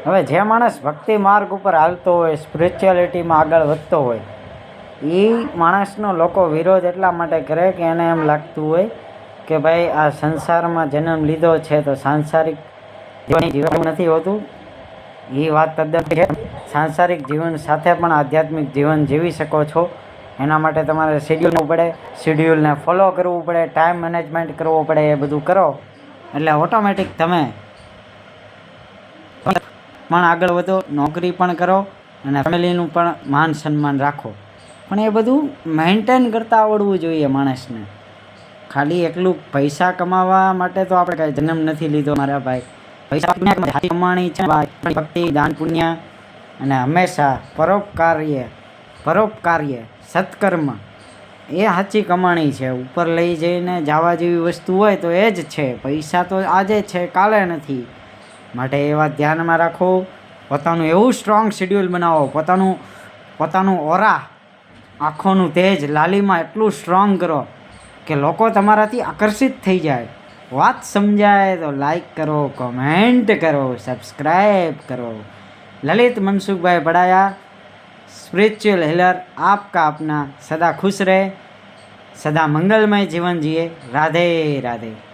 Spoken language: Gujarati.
હવે જે માણસ ભક્તિ માર્ગ ઉપર હાલતો હોય, સ્પિરિચ્યુઆલિટીમાં આગળ વધતો હોય, એ માણસનો લોકો વિરોધ એટલા માટે કરે કે એને એમ લાગતું હોય કે ભાઈ આ સંસારમાં જન્મ લીધો છે તો સાંસારિક જીવન નથી હોતું. એ વાત તદ્દન છે. સાંસારિક જીવન સાથે પણ આધ્યાત્મિક જીવન જીવી શકો છો. એના માટે તમારે શેડ્યુલ કરવું પડે, શેડ્યુલને ફોલો કરવું પડે, ટાઈમ મેનેજમેન્ટ કરવું પડે. એ બધું કરો એટલે ઓટોમેટિક તમે પણ આગળ વધો, નોકરી પણ કરો અને ફેમિલીનું પણ માન સન્માન રાખો. પણ એ બધું મેન્ટેન કરતાં આવડવું જોઈએ માણસને. ખાલી એકલું પૈસા કમાવા માટે તો આપણે કાંઈ જન્મ નથી લીધો મારા ભાઈ. પૈસા કમાણી છે ભક્તિ, દાન, પુણ્ય અને હંમેશા પરોપકાર્ય સત્કર્મ એ સાચી કમાણી છે. ઉપર લઈ જઈને જવા જેવી વસ્તુ હોય તો એ જ છે. પૈસા તો આજે છે, કાલે નથી. માટે એ વાત ધ્યાનમાં રાખો. પોતાનું એવું સ્ટ્રોંગ શેડ્યુલ બનાવો, પોતાનું ઓરા, આંખોનું તેજ, લાલીમાં એટલું સ્ટ્રોંગ કરો કે લોકો તમારાથી આકર્ષિત થઈ જાય. વાત સમજાય તો લાઈક કરો, કમેન્ટ કરો, સબસ્ક્રાઈબ કરો. ललित मनसुख भाई बड़ाया, स्पिरिचुअल हीलर, आपका अपना। सदा खुश रहे, सदा मंगलमय जीवन जिए। राधे राधे।